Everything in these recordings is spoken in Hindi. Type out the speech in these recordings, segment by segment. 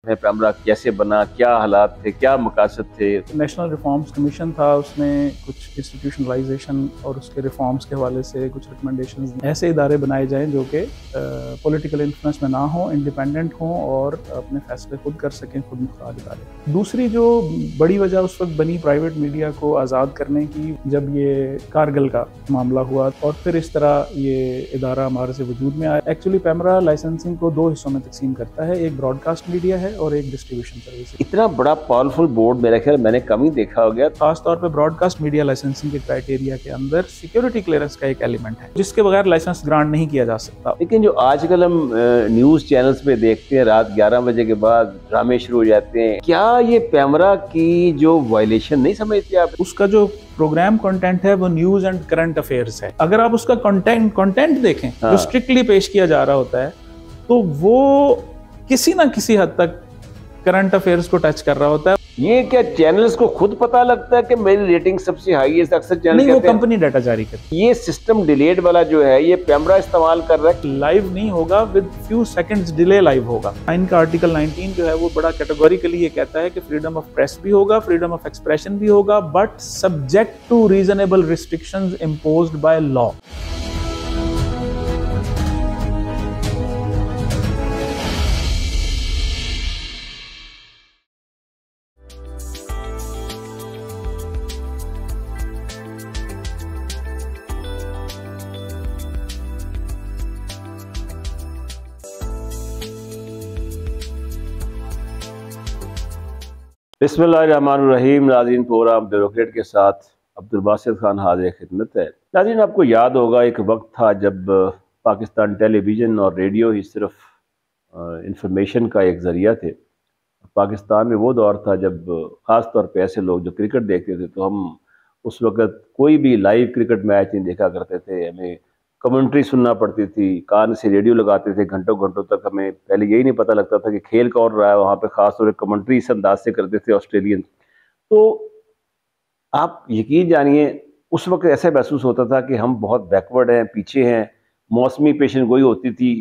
पैमरा कैसे बना, क्या हालात थे, क्या मकासद थे। नेशनल रिफॉर्म्स कमीशन था, उसने कुछ इंस्टीट्यूशनलाइजेशन और उसके रिफॉर्म्स के हवाले से कुछ रिकमेंडेशंस ऐसे इदारे बनाए जाएं जो कि पॉलिटिकल इन्फ्लुएंस में ना हो, इंडिपेंडेंट हों और अपने फैसले खुद कर सकें, खुद मुख्तार इदारे। दूसरी जो बड़ी वजह उस वक्त बनी प्राइवेट मीडिया को आज़ाद करने की, जब ये कारगिल का मामला हुआ और फिर इस तरह ये इदारा हमारे से वजूद में आया। एक्चुअली पैमरा लाइसेंसिंग को दो हिस्सों में तकसीम करता है, एक ब्रॉडकास्ट मीडिया है और एक डिस्ट्रीब्यूशन सर्विस। इतना बड़ा पावरफुल बोर्ड मेरा ख्याल मैंने कम ही देखा हो गया। खास तौर पे ब्रॉडकास्ट मीडिया लाइसेंसिंग के क्राइटेरिया के अंदर सिक्योरिटी क्लियरेंस का एक एलिमेंट है जिसके बगैर लाइसेंस ग्रांट नहीं किया जा सकता। लेकिन जो आजकल हम न्यूज चैनल्स पे देखते हैं, रात 11 बजे के बाद ड्रामे शुरू हो जाते हैं, क्या ये पैमरा की जो वायलेशन नहीं समझते आप? उसका जो प्रोग्राम कंटेंट है वो न्यूज एंड करंट अफेयर्स है। अगर आप उसका कंटेंट देखें जो स्ट्रिक्टली पेश किया जा रहा होता है तो वो किसी ना किसी हद तक करंट अफेयर्स को टच कर रहा होता है। ये क्या चैनल्स को खुद पता लगता है कि मेरी रेटिंग सबसे हाई है? अक्सर चैनल नहीं, वो कहते हैं कंपनी डाटा जारी करती ये सिस्टम डिलेड वाला जो है ये पैमरा इस्तेमाल कर रहा है। है। लाइव नहीं होगा, with few seconds delay live होगा। इनका आर्टिकल 19 जो है वो बड़ा कैटेगोरिकली ये कहता है कि फ्रीडम ऑफ प्रेस भी होगा, फ्रीडम ऑफ एक्सप्रेशन भी होगा, but subject to reasonable restrictions imposed by law. बिस्मिल्लाहिर्रहमानिर्रहीम। नाज़रीन, प्रोग्राम ब्यूरोक्रेट के साथ अब्दुल बासित खान हाज़िर खिदमत है। नाज़रीन, आपको याद होगा एक वक्त था जब पाकिस्तान टेलीविज़न और रेडियो ही सिर्फ इंफॉर्मेशन का एक ज़रिया थे। पाकिस्तान में वो दौर था जब ख़ास तौर पे ऐसे लोग जो क्रिकेट देखते थे तो हम उस वक़्त कोई भी लाइव क्रिकेट मैच नहीं देखा करते थे। हमें कमेंट्री सुनना पड़ती थी, कान से रेडियो लगाते थे घंटों घंटों तक। हमें पहले यही नहीं पता लगता था कि खेल कौन रहा है। वहाँ पे ख़ास तौर पर कमेंट्री इस अंदाज से करते थे ऑस्ट्रेलियन। तो आप यकीन जानिए उस वक्त ऐसा महसूस होता था कि हम बहुत बैकवर्ड हैं, पीछे हैं। मौसमी पेशन गोई होती थी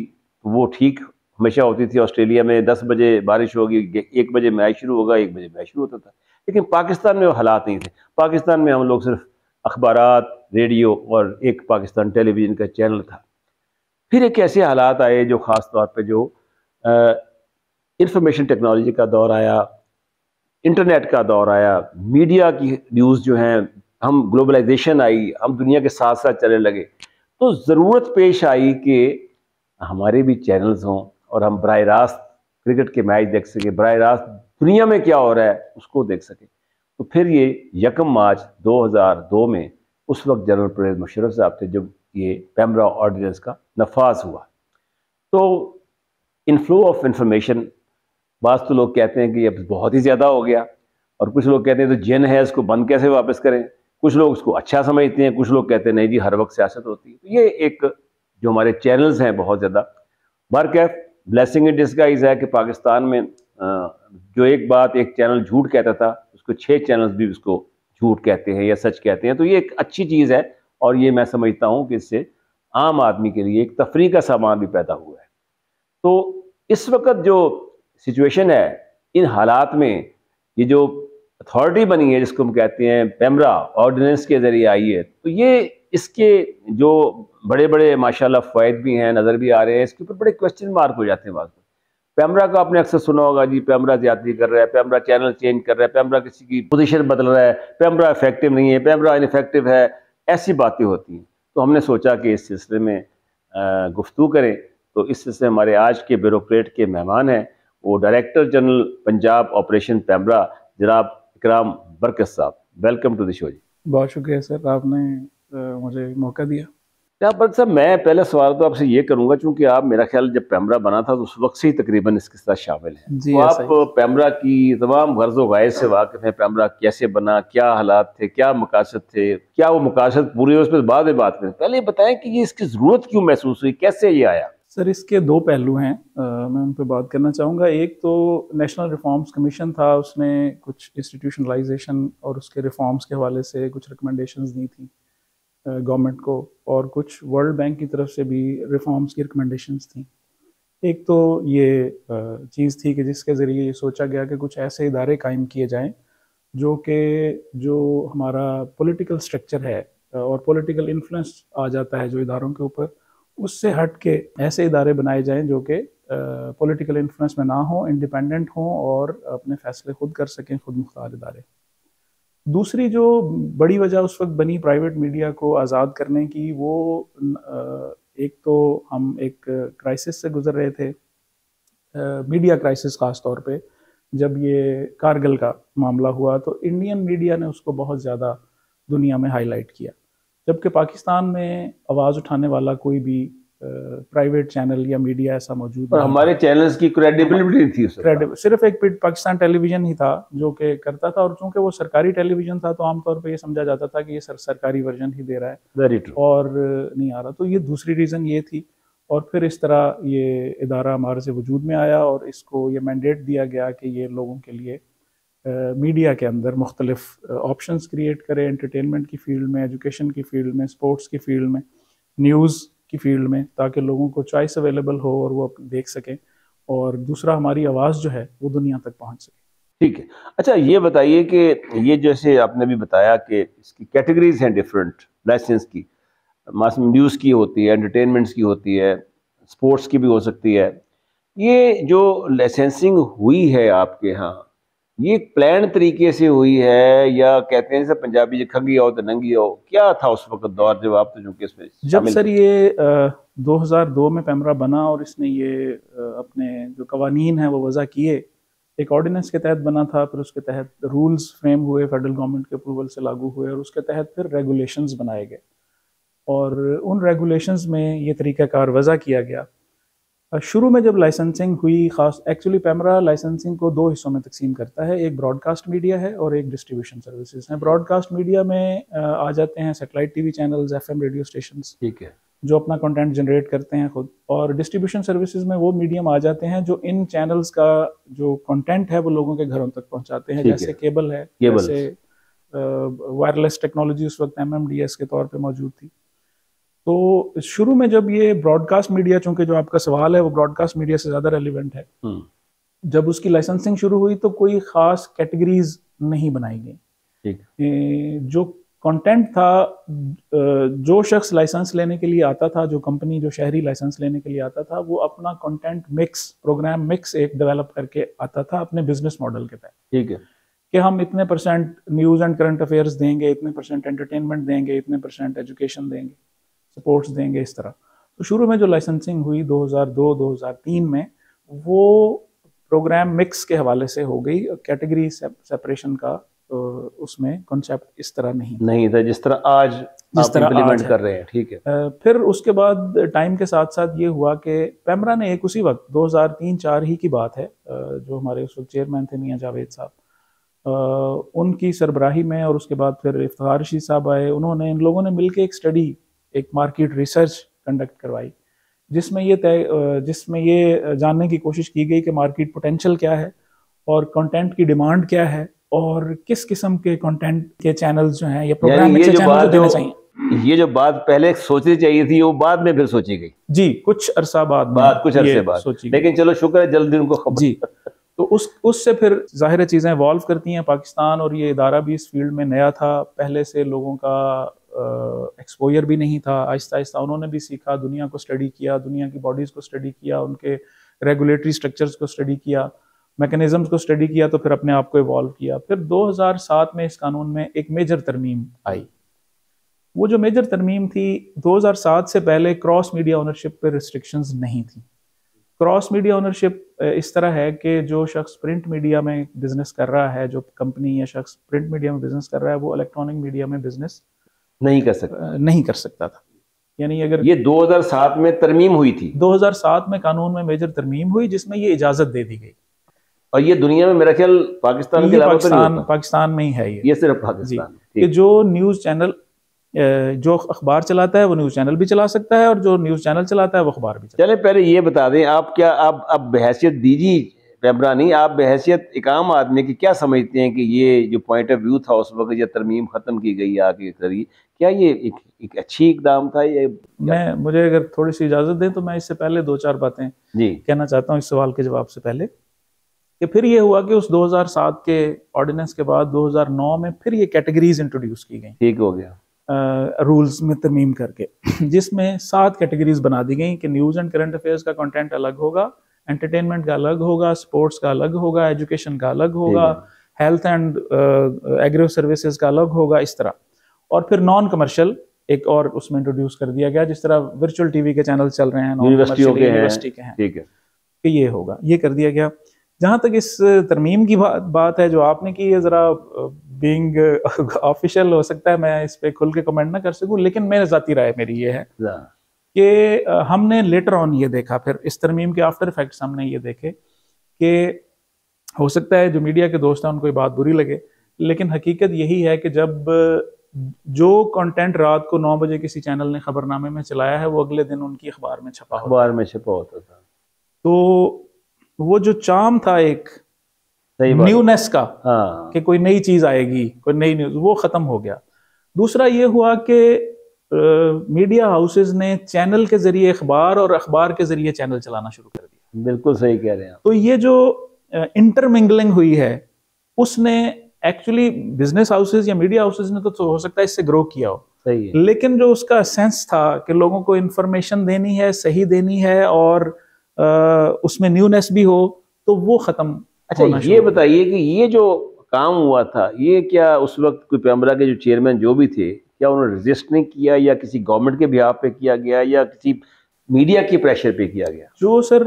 तो वो ठीक हमेशा होती थी। ऑस्ट्रेलिया में 10 बजे बारिश होगी, 1 बजे मैच शुरू होगा, 1 बजे मैच शुरू होता था। लेकिन पाकिस्तान में वो हालात नहीं थे। पाकिस्तान में हम लोग सिर्फ अखबारात, रेडियो और एक पाकिस्तान टेलीविज़न का चैनल था। फिर एक ऐसे हालात आए जो ख़ास तौर पे जो इंफॉर्मेशन टेक्नोलॉजी का दौर आया, इंटरनेट का दौर आया, मीडिया की न्यूज़ जो हैं, हम ग्लोबलाइजेशन आई, हम दुनिया के साथ साथ चलने लगे। तो ज़रूरत पेश आई कि हमारे भी चैनल्स हों और हम बराह रास्त क्रिकेट के मैच देख सकें, बराह रास्त दुनिया में क्या हो रहा है उसको देख सकें। तो फिर ये 1 मार्च 2002 में उस वक्त जनरल परवेज़ मुशर्रफ साहब थे जब ये पैमरा ऑर्डिनेंस का नफाज हुआ। तो इनफ्लो ऑफ इंफॉर्मेशन, बात तो लोग कहते हैं कि अब बहुत ही ज़्यादा हो गया, और कुछ लोग कहते हैं तो जिन है इसको बंद कैसे वापस करें। कुछ लोग उसको अच्छा समझते हैं, कुछ लोग कहते हैं नहीं जी हर वक्त सियासत होती है। तो ये एक जो हमारे चैनल्स हैं बहुत ज़्यादा बरकैफ ब्लेसिंग इन डिस्गाइज है कि पाकिस्तान में जो एक बात एक चैनल झूठ कहता था उसको 6 चैनल्स भी उसको झूठ कहते हैं या सच कहते हैं। तो ये एक अच्छी चीज़ है और ये मैं समझता हूँ कि इससे आम आदमी के लिए एक तफरीह का सामान भी पैदा हुआ है। तो इस वक्त जो सिचुएशन है, इन हालात में ये जो अथॉरिटी बनी है जिसको हम कहते हैं पैमरा ऑर्डिनेंस के ज़रिए आई है, तो ये इसके जो बड़े बड़े माशाल्लाह फ़वाइद भी हैं, नज़र भी आ रहे हैं, इसके ऊपर बड़े क्वेश्चन मार्क हो जाते हैं। बात पैमरा का आपने अक्सर सुना होगा जी, पैमरा ज़्यादती कर रहा है, पैमरा चैनल चेंज कर रहा है, पैमरा किसी की पोजीशन बदल रहा है, पैमरा इफेक्टिव नहीं है, पैमरा इनफेक्टिव है, ऐसी बातें होती हैं। तो हमने सोचा कि इस सिलसिले में गुफ्तगू करें। तो इस सिलसिले में हमारे आज के ब्यूरोक्रेट के मेहमान हैं वो director general Punjab operation PEMRA जनाब इकराम बरकत साहब। वेलकम टू द शो जी। बहुत शुक्रिया सर, आपने मुझे मौका दिया। क्या बरकत साहब, मैं पहले सवाल तो आपसे ये करूंगा चूंकि आप मेरा ख्याल जब पैमरा बना था तो उस वक्त से ही तकरीबन इसके साथ शामिल हैं, जी, तो ऐसा आप ही। पैमरा की तमाम गर्ज़ व गायद से वाकिफ़ हैं। पैमरा कैसे बना, क्या हालात थे, क्या मकासद थे, क्या वो मकासद पूरे हुए, उस पर बाद में बात करें। पहले ये बताएं कि ये इसकी ज़रूरत क्यों महसूस हुई, कैसे ये आया? सर, इसके दो पहलू हैं, मैं उन पर बात करना चाहूँगा। एक तो नेशनल रिफॉर्म्स कमीशन था, उसने कुछ इंस्टीट्यूशनलाइजेशन और उसके रिफॉर्म्स के हवाले से कुछ रिकमेंडेशंस दी थी गवर्नमेंट को, और कुछ वर्ल्ड बैंक की तरफ से भी रिफॉर्म्स की रिकमेंडेशंस थी। एक तो ये चीज़ थी कि जिसके ज़रिए ये सोचा गया कि कुछ ऐसे इदारे कायम किए जाएं जो हमारा पॉलिटिकल स्ट्रक्चर है और पॉलिटिकल इन्फ्लुएंस आ जाता है जो इदारों के ऊपर, उससे हट के ऐसे इदारे बनाए जाएं जो कि पॉलिटिकल इन्फ्लुएंस में ना हो, इंडिपेंडेंट हों और अपने फैसले खुद कर सकें, खुद मुख्तार इदारे। दूसरी जो बड़ी वजह उस वक्त बनी प्राइवेट मीडिया को आज़ाद करने की, वो एक तो हम एक क्राइसिस से गुजर रहे थे, मीडिया क्राइसिस खास तौर पे। जब ये कारगिल का मामला हुआ तो इंडियन मीडिया ने उसको बहुत ज़्यादा दुनिया में हाईलाइट किया, जबकि पाकिस्तान में आवाज़ उठाने वाला कोई भी प्राइवेट चैनल या मीडिया ऐसा मौजूद और नहीं हमारे था। चैनल्स की क्रेडिबिलिटी थी उस वक्त। सिर्फ एक पाकिस्तान टेलीविजन ही था जो कि करता था, और चूंकि वो सरकारी टेलीविजन था तो आमतौर पे ये समझा जाता था कि ये सरकारी वर्जन ही दे रहा है वेरी ट्रू। और नहीं आ रहा। तो ये दूसरी रीज़न ये थी। और फिर इस तरह ये इदारा हमारे से वजूद में आया और इसको ये मैंडेट दिया गया कि ये लोगों के लिए मीडिया के अंदर मुख्तलिफ ऑप्शंस क्रिएट करे, एंटरटेनमेंट की फील्ड में, एजुकेशन की फील्ड में, स्पोर्ट्स की फील्ड में, न्यूज़ की फील्ड में, ताकि लोगों को चॉइस अवेलेबल हो और वो देख सकें, और दूसरा हमारी आवाज़ जो है वो दुनिया तक पहुंच सके। ठीक है। अच्छा, ये बताइए कि ये जैसे आपने भी बताया कि इसकी कैटेगरीज हैं डिफरेंट लाइसेंस की, मास न्यूज़ की होती है, एंटरटेनमेंट्स की होती है, स्पोर्ट्स की भी हो सकती है। ये जो लाइसेंसिंग हुई है आपके यहाँ, ये प्लान तरीके से हुई है या कहते हैं जैसे पंजाबी खंगी आओ तो नंगी आओ, क्या था उस वक्त दौर जब आप तो चूंकि इसमें जब शामिल सर थे? ये 2002 में पैमरा बना और इसने ये अपने जो कवानीन हैं वो वज़ा किए, एक ऑर्डिनेंस के तहत बना था, फिर उसके तहत रूल्स फ्रेम हुए, फेडरल गवर्नमेंट के अप्रूवल से लागू हुए, और उसके तहत फिर रेगुलेशंस बनाए गए और उन रेगुलेशंस में ये तरीक़ाकार वज़ा किया गया। शुरू में जब लाइसेंसिंग हुई, खास एक्चुअली पैमरा लाइसेंसिंग को दो हिस्सों में तकसीम करता है, एक ब्रॉडकास्ट मीडिया है और एक डिस्ट्रीब्यूशन सर्विसेज है। ब्रॉडकास्ट मीडिया में आ जाते हैं satellite TV channels, FM radio stations, ठीक है। जो अपना कंटेंट जनरेट करते हैं खुद, और डिस्ट्रीब्यूशन सर्विसेज में वो मीडियम आ जाते हैं जो इन चैनल्स का जो कंटेंट है वो लोगों के घरों तक पहुंचाते हैं, जैसे केबल है, जैसे वायरलेस टेक्नोलॉजी उस वक्त एमएमडीएस के तौर पे मौजूद थी। तो शुरू में जब ये ब्रॉडकास्ट मीडिया, चूंकि जो आपका सवाल है वो ब्रॉडकास्ट मीडिया से ज़्यादा रेलिवेंट है, जब उसकी लाइसेंसिंग शुरू हुई तो कोई ख़ास कैटेगरीज नहीं बनाई गई। जो कंटेंट था, जो शख्स लाइसेंस लेने के लिए आता था, जो कंपनी, जो शहरी लाइसेंस लेने के लिए आता था, वो अपना कंटेंट मिक्स, प्रोग्राम मिक्स एक डेवलप करके आता था अपने बिजनेस मॉडल के तहत। ठीक है कि हम इतने % न्यूज़ एंड करंट अफेयर्स देंगे, इतने % एंटरटेनमेंट देंगे, इतने % एजुकेशन देंगे, सपोर्ट्स देंगे, इस तरह। तो शुरू में जो लाइसेंसिंग हुई 2002-2003 में, वो प्रोग्राम मिक्स के हवाले से हो गई। कैटेगरी सेपरेशन का उसमें कॉन्सेप्ट इस तरह नहीं था जिस तरह आज इम्प्लीमेंट कर रहे हैं। ठीक है। फिर उसके बाद टाइम के साथ साथ ये हुआ कि पैमरा ने एक उसी वक्त 2003-04 ही की बात है, जो हमारे उस वक्त चेयरमैन थे मियां जावेद साहब, उनकी सरबराही में, और उसके बाद फिर इफ्तिखार रशीद साहब आए, उन्होंने, इन लोगों ने मिलकर एक स्टडी, एक मार्केट रिसर्च कंडक्ट करवाई, जिसमें ये जानने की कोशिश की गई कि मार्केट पोटेंशियल क्या है और कंटेंट की डिमांड क्या है और किस किस्म के कंटेंट के चैनल्स जो हैं या प्रोग्राम में चैनल जो देने चाहिए। ये जो बात पहले सोचनी चाहिए थी वो बाद में फिर सोची गई जी, कुछ अरसा बाद कुछ अरसे बाद सोची, लेकिन चलो शुक्र है जल्दी उनको खबर जी। तो उससे फिर जाहिर चीज़ें इवॉल्व करती हैं पाकिस्तान, और ये इदारा भी इस फील्ड में नया था, पहले से लोगों का एक्सपोजर भी नहीं था। आहिस्ता आहिस्ता उन्होंने भी सीखा, दुनिया को स्टडी किया, दुनिया की बॉडीज़ को स्टडी किया, उनके रेगुलेटरी स्ट्रक्चर्स को स्टडी किया, मैकेनिज्म्स को स्टडी किया, तो फिर अपने आप को इवॉल्व किया। फिर 2007 में इस कानून में एक मेजर तरमीम आई। वो जो मेजर तरमीम थी, 2007 से पहले क्रॉस मीडिया ओनरशिप पर रिस्ट्रिक्शंस नहीं थी। क्रॉस मीडिया ओनरशिप इस तरह है कि जो शख्स प्रिंट मीडिया में बिजनेस कर रहा है, जो कंपनी या शख्स प्रिंट मीडिया में बिजनेस कर रहा है, वो इलेक्ट्रॉनिक मीडिया में बिजनेस नहीं कर सकता था। यानी अगर ये 2007 में तरमीम हुई थी, 2007 में कानून में मेजर तरमीम हुई जिसमें ये इजाजत दे दी गई, और ये दुनिया में मेरा ख्याल पाकिस्तान के अलावा पाकिस्तान में ही है ये सिर्फ पाकिस्तान कि जो न्यूज़ चैनल, जो अखबार चलाता है वो न्यूज़ चैनल भी चला सकता है, और जो न्यूज़ चैनल चलाता है वो अखबार भी चला। चले पहले ये बता दें, आप क्या आप बहैसियत दीजी पैमरा नहीं, आप बहैसियत एक आम आदमी की क्या समझते हैं कि ये जो पॉइंट ऑफ व्यू था उस वक्त, या तरमीम ख़त्म की गई आगे करी, क्या ये एक अच्छी इकदाम था ये? मुझे अगर थोड़ी सी इजाजत दें तो मैं इससे पहले 2-4 बातें जी कहना चाहता हूँ इस सवाल के जवाब से पहले, कि फिर ये हुआ कि उस 2007 के ऑर्डिनेंस के बाद 2009 में फिर ये कैटेगरीज इंट्रोड्यूस की गई, ठीक हो गया, रूल्स में तरमीम करके, जिसमें 7 कैटेगरीज बना दी गई कि न्यूज़ एंड करंट अफेयर्स का कंटेंट अलग होगा, एंटरटेनमेंट का अलग होगा, स्पोर्ट्स का अलग होगा, एजुकेशन का अलग होगा, हेल्थ एंड एग्रो सर्विसेज का अलग होगा, इस तरह। और फिर नॉन कमर्शियल एक और उसमें इंट्रोड्यूस कर दिया गया, जिस तरह वर्चुअल टीवी के चैनल चल रहे हैं, यूनिवर्सिटी के हैं, ठीक है, कि ये होगा, ये कर दिया गया। जहां तक इस तरमीम की बात है जो आपने की है, जरा बीइंग ऑफिशियल हो सकता है मैं इस पे खुल के कमेंट ना कर सकूं, लेकिन मेरे ज़ाती राय मेरी ये है कि हमने लेटर ऑन ये देखा, फिर इस तरमीम के आफ्टर इफेक्ट्स हमने ये देखे कि हो सकता है जो मीडिया के दोस्त हैं उनको ये बात बुरी लगे, लेकिन हकीकत यही है कि जब जो कंटेंट रात को 9 बजे किसी चैनल ने खबरनामे में चलाया है वो अगले दिन उनकी अखबार में छपा होता था, तो वो जो चार्म था एक न्यूनेस का, हाँ, कि कोई नई चीज आएगी, कोई नई न्यूज, वो खत्म हो गया। दूसरा ये हुआ कि मीडिया हाउसेस ने चैनल के जरिए अखबार और अखबार के जरिए चैनल चलाना शुरू कर दिया। बिल्कुल सही कह रहे हैं आप। तो ये जो इंटरमिंगलिंग हुई है उसने एक्चुअली बिजनेस हाउसेस या मीडिया हाउसेस ने तो हो सकता है इससे ग्रो किया हो, सही है, लेकिन जो उसका सेंस था कि लोगों को इंफॉर्मेशन देनी है, सही देनी है और उसमें न्यूनेस भी हो, तो वो खत्म। अच्छा ये बताइए कि ये जो काम हुआ था, ये क्या उस वक्त कोई पैमरा के जो चेयरमैन जो भी थे, क्या उन्होंने रजिस्ट नहीं किया, या किसी गवर्नमेंट के बिहाफ पे किया गया, या किसी मीडिया के प्रेशर पे किया गया? जो सर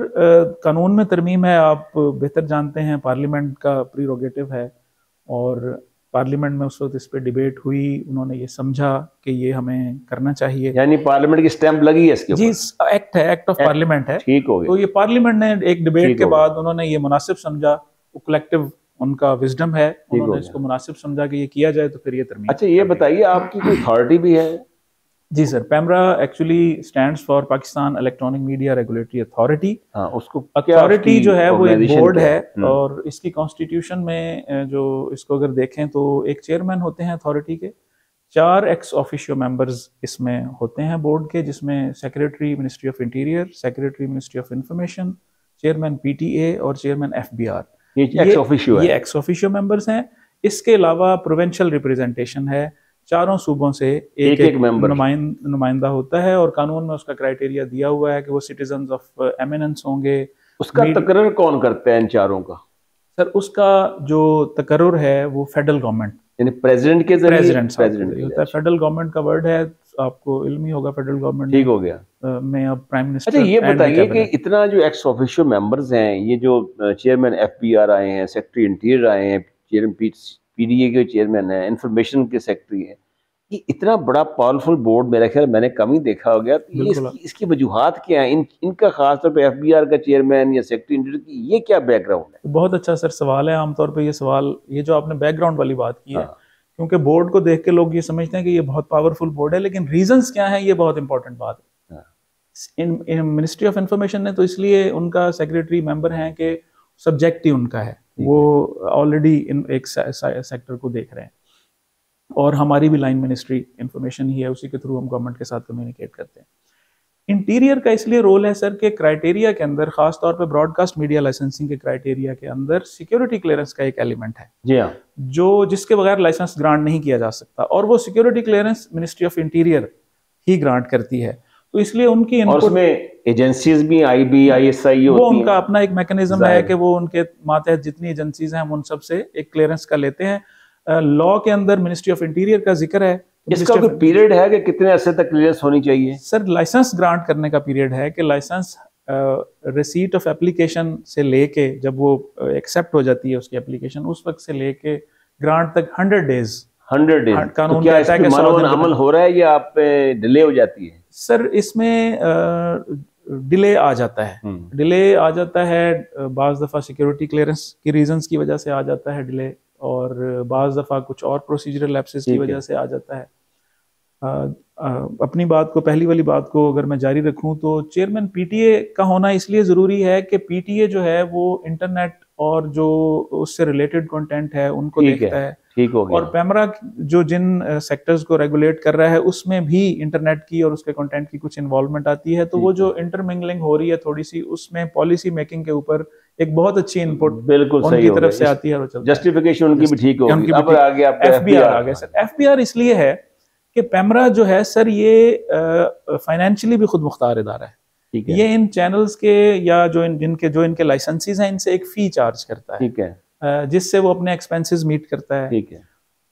कानून में तरमीम है, आप बेहतर जानते हैं, पार्लियामेंट का प्रीरोगेटिव है, और पार्लियामेंट में उस वक्त इस पे डिबेट हुई, उन्होंने ये समझा कि ये हमें करना चाहिए, यानी पार्लियामेंट की स्टैंप लगी है इसके ऊपर? जी, एक्ट है, एक्ट ऑफ पार्लियामेंट है, ठीक हो गया। तो ये पार्लियामेंट ने एक डिबेट के बाद उन्होंने ये मुनासिब समझा, कलेक्टिव उनका विजडम है, उन्होंने इसको मुनासिब समझा कि ये किया जाए, तो फिर ये तरमीम। अच्छा ये बताइए, आपकी कोई अथॉरिटी भी है? जी sir, PEMRA actually stands for Pakistan electronic media regulatory authority. हाँ, उसको अथॉरिटी जो है वो एक बोर्ड है, और इसकी कॉन्स्टिट्यूशन में जो इसको अगर देखें तो एक चेयरमैन होते हैं अथॉरिटी के, 4 एक्स ऑफिशियो मेंबर्स इसमें होते हैं बोर्ड के, जिसमें secretary ministry of interior, secretary ministry of information, chairman PTA और चेयरमैन एफबीआर। ये एक्स ऑफिशियो मेंबर्स हैं। इसके अलावा प्रोविंशियल रिप्रेजेंटेशन है, चारों सूबों से एक नुमाइंदा होता है, और कानून में उसका क्राइटेरिया दिया हुआ है कि वो सिटीजन्स ऑफ एमिनेंस होंगे। उसका तकर्रुर कौन करता है इन चारों का? सर उसका जो तकर्रुर है वो फेडरल गवर्नमेंट, यानी प्रेसिडेंट के जरिए, प्रेसिडेंट होता है। फेडरल गवर्नमेंट का वर्ड है, आपको इल्म ही होगा फेडरल गवर्नमेंट, ठीक हो गया, में अब प्राइम मिनिस्टर। अच्छा ये बताइए कि इतना जो एक्स ऑफिशियो मेंबर्स हैं, ये जो चेयरमैन एफबीआर आए हैं, सेक्रेटरी इंटीरियर आए हैं, चेयरमैन पीडीए के चेयरमैन है, इंफॉर्मेशन के सेक्रेटरी है, ये इतना बड़ा पावरफुल बोर्ड मेरा ख्याल मैंने कम ही देखा हो गया। तो इसकी वजूहात क्या है? इनका खासतौर पे एफबीआर का चेयरमैन या सेक्रेटरी इंटीरियर की ये क्या बैकग्राउंड है? बहुत अच्छा सर सवाल है। आमतौर पे ये सवाल, ये जो आपने बैकग्राउंड वाली बात की है, क्योंकि बोर्ड को देख के लोग ये समझते हैं कि ये बहुत पावरफुल बोर्ड है, लेकिन रीजंस क्या है, ये बहुत इंपॉर्टेंट बात है। इन मिनिस्ट्री ऑफ इंफॉर्मेशन ने तो इसलिए उनका सेक्रेटरी मेंबर हैं कि सब्जेक्ट ही उनका है, वो ऑलरेडी इन एक सेक्टर को देख रहे हैं, और हमारी भी लाइन मिनिस्ट्री इंफॉर्मेशन ही है, उसी के थ्रू हम गवर्नमेंट के साथ कम्युनिकेट करते हैं। इंटीरियर का इसलिए रोल है सर के क्राइटेरिया के अंदर, खास तौर पे ब्रॉडकास्ट मीडिया लाइसेंसिंग के क्राइटेरिया के अंदर सिक्योरिटी क्लियरेंस का एक एलिमेंट है, जी हाँ, जो जिसके बगैर लाइसेंस ग्रांट नहीं किया जा सकता, और वो security clearance ministry of interior he grant करती है। तो इसलिए उनकी उसमें एजेंसीज भी, आईबी, आईएसआई, वो उनका अपना एक मैकेनिज्म है कि वो उनके मातहत जितनी एजेंसीज हैं हम उन सब से एक क्लियरेंस का लेते हैं। लॉ के अंदर मिनिस्ट्री ऑफ इंटीरियर का जिक्र है। इसका कोई पीरियड है कि कितने अरसे तक क्लियरेंस होनी चाहिए? सर लाइसेंस ग्रांट करने का पीरियड है कि लाइसेंस रिसीट ऑफ एप्लीकेशन से लेके जब वो एक्सेप्ट हो जाती है उसकी एप्लीकेशन, उस वक्त से लेके ग्रांट तक 100 डेज। कानून तो क्या इसमें अमल हो रहा है या आप डिले हो जाती है? सर इसमें डिले आ जाता है, बाज़ दफ़ा सिक्योरिटी क्लियरेंस की रीजंस की वजह से आ जाता है डिले, और बाज़ दफ़ा कुछ और प्रोसीजरल लैप्सेस की वजह से आ जाता है। अपनी बात को, पहली वाली बात को अगर मैं जारी रखूं तो चेयरमैन पीटीए का होना इसलिए ज़रूरी है कि पीटीए जो है वो इंटरनेट और जो उससे रिलेटेड कंटेंट है उनको ठीक देखता है, है। ठीक हो गया। और पैमरा जो जिन सेक्टर्स को रेगुलेट कर रहा है उसमें भी इंटरनेट की और उसके कंटेंट की कुछ इन्वॉल्वमेंट आती है, तो वो ठीक है, जो इंटरमिंगलिंग हो रही है थोड़ी सी, उसमें पॉलिसी मेकिंग के ऊपर एक बहुत अच्छी इनपुट बिल्कुल सही उनकी हो तरफ से गया। आती है और चलता है। जस्टिफिकेशन उनकी भी ठीक होगी। उनकी भी अब ठीक। आगे आपका एफबीआर आ एफबीआर। गया सर। एफबीआर इसलिए है कि पैमरा जो है सर ये फाइनेंशियली भी खुद मुख्तार इदारा है। ठीक है, ये इन चैनल्स के या जो इनके लाइसेंसेस हैं इनसे एक फी चार्ज करता है, ठीक है, जिससे वो अपने एक्सपेंसेस मीट करता है। ठीक है,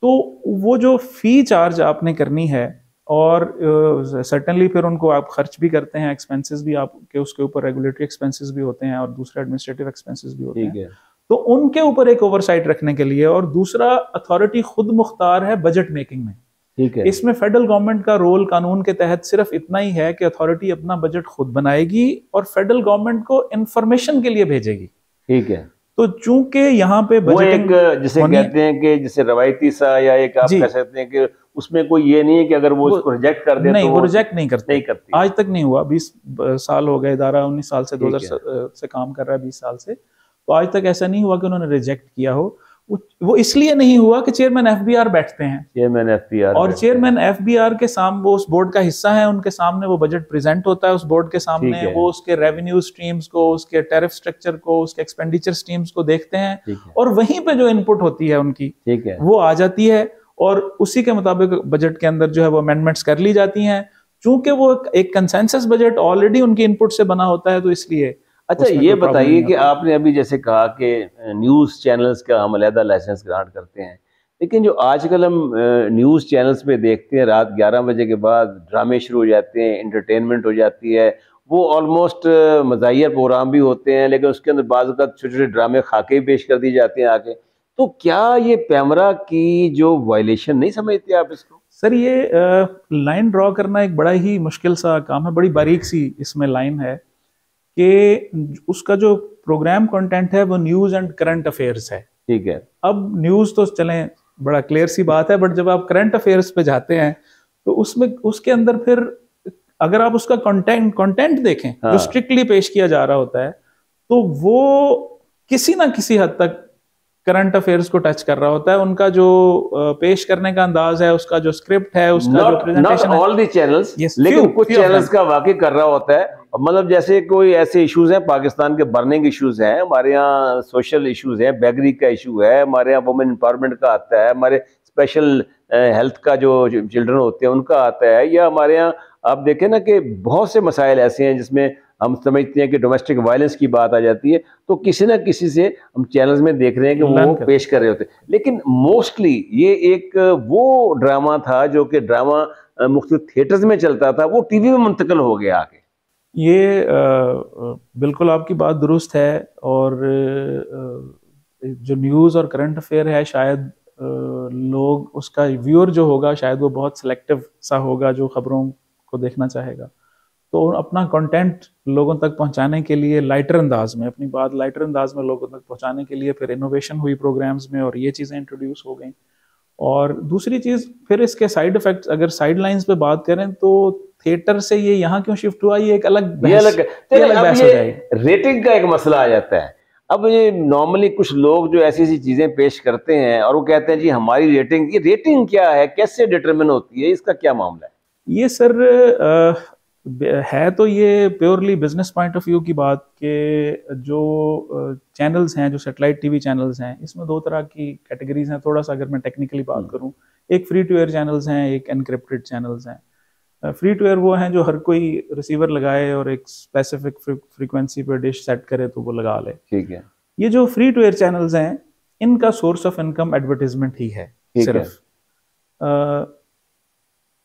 तो वो जो फी चार्ज आपने करनी है, और सर्टेनली फिर उनको आप खर्च भी करते हैं, एक्सपेंसेस भी आपके उसके ऊपर रेगुलेटरी एक्सपेंसेस भी होते हैं और दूसरे एडमिनिस्ट्रेटिव एक्सपेंसेस भी होते ठीक हैं। है, तो उनके ऊपर एक ओवरसाइट रखने के लिए, और दूसरा अथॉरिटी खुद मुख्तार है बजट मेकिंग में। ठीक है, इसमें फेडरल गवर्नमेंट का रोल कानून के तहत सिर्फ इतना ही है कि अथॉरिटी अपना बजट खुद बनाएगी और फेडरल गवर्नमेंट को इंफॉर्मेशन के लिए भेजेगी। ठीक है। तो चूंकि यहाँ पे वो एक बजटिंग जिसे कहते हैं कि जिसे रवायती सा, या एक आप जी, कह सकते हैं कि उसमें कोई ये नहीं है कि अगर वो इसको रिजेक्ट कर दे नहीं, तो वो रिजेक्ट नहीं करते। नहीं करती। आज तक नहीं हुआ। 20 साल हो गए, इदारा 19 साल से, ठीक 2000 से काम कर रहा है, 20 साल से। तो आज तक ऐसा नहीं हुआ कि उन्होंने रिजेक्ट किया हो। वो इसलिए नहीं हुआ कि चेयरमैन एफबीआर बैठते हैं, चेयरमैन एफबीआर, और चेयरमैन एफबीआर के सामने, वो उस बोर्ड का हिस्सा है, उनके सामने वो बजट प्रेजेंट होता है उस बोर्ड के सामने। वो उसके रेवेन्यू स्ट्रीम्स को, उसके टैरिफ स्ट्रक्चर को, उसके एक्सपेंडिचर स्ट्रीम्स को देखते हैं, और वहीं पे जो इनपुट होती है उनकी, ठीक है, वो आ जाती है, और उसी के मुताबिक बजट के अंदर जो है वो अमेंडमेंट्स कर ली जाती हैं। चूंकि वो एक कंसेंसस बजट ऑलरेडी उनके इनपुट से बना होता है, तो इसलिए। अच्छा ये बताइए कि आपने अभी जैसे कहा कि न्यूज़ चैनल्स का हम अलहदा लाइसेंस ग्रांट करते हैं, लेकिन जो आजकल हम न्यूज़ चैनल्स पे देखते हैं, रात 11 बजे के बाद ड्रामे शुरू हो जाते हैं, इंटरटेनमेंट हो जाती है, वो ऑलमोस्ट मज़ाहिया प्रोग्राम भी होते हैं, लेकिन उसके अंदर बाज़ औक़ात छोटे-छोटे ड्रामे खाके पेश कर दी जाते हैं आके। तो क्या ये पैमरा की जो वायलेशन नहीं समझते आप इसको? सर ये लाइन ड्रॉ करना एक बड़ा ही मुश्किल सा काम है, बड़ी बारीक सी इसमें लाइन है कि उसका जो प्रोग्राम कंटेंट है वो न्यूज़ एंड करंट अफेयर्स है। ठीक है। अब न्यूज़ तो चलें बड़ा क्लियर सी बात है, बट जब आप करंट अफेयर्स पे जाते हैं तो उसमें, उसके अंदर फिर अगर आप उसका कंटेंट देखें, जो स्ट्रिक्टली पेश किया जा रहा होता है, तो वो किसी ना किसी हद तक करंट अफेयर्स को टच कर रहा होता है। उनका जो पेश करने का अंदाज है, उसका जो स्क्रिप्ट है, उसका जो प्रेजेंटेशन है, ऑल दी चैनल्स, Yes, लेकिन few कुछ of चैनल्स them। का वाकई कर रहा होता है। मतलब जैसे कोई ऐसे इश्यूज हैं, पाकिस्तान के बर्निंग इश्यूज हैं, हमारे यहाँ सोशल इश्यूज हैं, बेगरी का इशू है, हमारे यहाँ वुमेन एम्पावरमेंट का आता है, हमारे स्पेशल हेल्थ का जो चिल्ड्रन होते हैं उनका आता है, या हमारे यहाँ आप देखें ना कि बहुत से मसाइल ऐसे हैं जिसमें हम समझते हैं कि डोमेस्टिक वायलेंस की बात आ जाती है, तो किसी ना किसी से हम चैनल्स में देख रहे हैं कि वो पेश कर रहे होते हैं। लेकिन मोस्टली ये एक वो ड्रामा था जो कि ड्रामा मुख्तलिफ थिएटर्स में चलता था, वो टीवी में मुंतकिल हो गया आगे। ये बिल्कुल आपकी बात दुरुस्त है, और जो न्यूज़ और करंट अफेयर है, शायद लोग, उसका व्यूअर जो होगा शायद वो बहुत सिलेक्टिव सा होगा जो खबरों को देखना चाहेगा। तो अपना कंटेंट लोगों तक पहुंचाने के लिए लाइटर अंदाज में, अपनी बात लाइटर अंदाज में लोगों तक पहुंचाने के लिए फिर इनोवेशन हुई प्रोग्राम्स में, और ये चीज़ें इंट्रोड्यूस हो गई। और दूसरी चीज़, फिर इसके साइड इफेक्ट्स, अगर साइड लाइंस पे बात करें तो थिएटर से ये यहाँ क्यों शिफ्ट हुआ, ये एक अलग बहस हो जाएगी। रेटिंग का एक मसला आ जाता है। अब ये नॉर्मली कुछ लोग जो ऐसी ऐसी चीजें पेश करते हैं और वो कहते हैं जी हमारी रेटिंग, ये रेटिंग क्या है, कैसे डिटरमिन होती है, इसका क्या मामला है? ये सर है तो ये purely business point of view की बात के जो चैनल्स हैं, जो सैटेलाइट टीवी चैनल्स हैं, इसमें दो तरह की कैटेगरीज हैं। थोड़ा सा अगर मैं टेक्निकली बात करूं, एक फ्री टू एयर चैनल्स हैं, एक एनक्रिप्टेड चैनल्स हैं। फ्री टू एयर वो हैं जो हर कोई रिसीवर लगाए और एक स्पेसिफिक फ्रीक्वेंसी पर डिश सेट करे तो वो लगा ले। ठीक है। ये जो फ्री टू एयर चैनल्स हैं, इनका सोर्स ऑफ इनकम एडवर्टाइजमेंट ही है सिर्फ।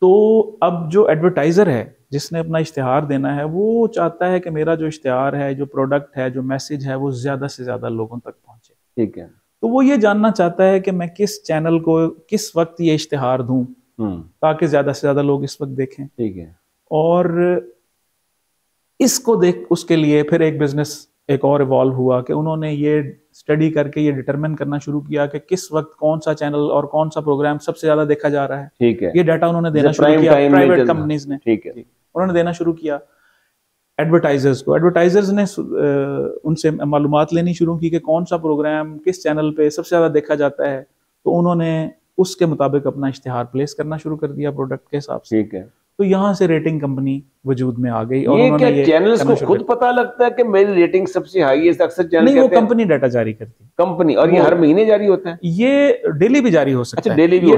तो अब जो एडवर्टाइजर है जिसने अपना इश्तिहार देना है, वो चाहता है कि मेरा जो इश्तिहार है, जो प्रोडक्ट है, जो मैसेज है, वो ज्यादा से ज्यादा लोगों तक पहुंचे। ठीक है। तो वो ये जानना चाहता है कि मैं किस चैनल को किस वक्त ये इश्तिहार दूं ताकि ज्यादा से ज्यादा लोग इस वक्त देखें। ठीक है। और इसको देख, उसके लिए फिर एक बिजनेस एक और इवॉल्व हुआ कि उन्होंने ये स्टडी करके ये डिटरमिन करना शुरू किया कि किस वक्त कौन सा चैनल और कौन सा प्रोग्राम सबसे ज्यादा देखा जा रहा है। ठीक है। ये डाटा उन्होंने देना शुरू किया, प्राइवेट कंपनीज ने। ठीक है। उन्होंने देना शुरू किया। एडवर्टाइजर्स ने उनसे मालूमात लेनी शुरू की कि कौन सा प्रोग्राम किस चैनल पे सबसे ज़्यादा देखा जाता है, तो उन्होंने उसके मुताबिक अपना इश्तिहार प्लेस करना शुरू कर दिया प्रोडक्ट के हिसाब से। ठीक है। तो यहाँ से रेटिंग कंपनी वजूद में आ गई। और ये उन्होंने क्या चैनल्स को खुद पता लगता है कि मेरी रेटिंग सबसे हाई है? अक्सर चैनल नहीं, वो कंपनी डाटा जारी करती है, कंपनी, और ये हर महीने जारी होता है? ये डेली भी जारी हो सकता है। अच्छा, डेली भी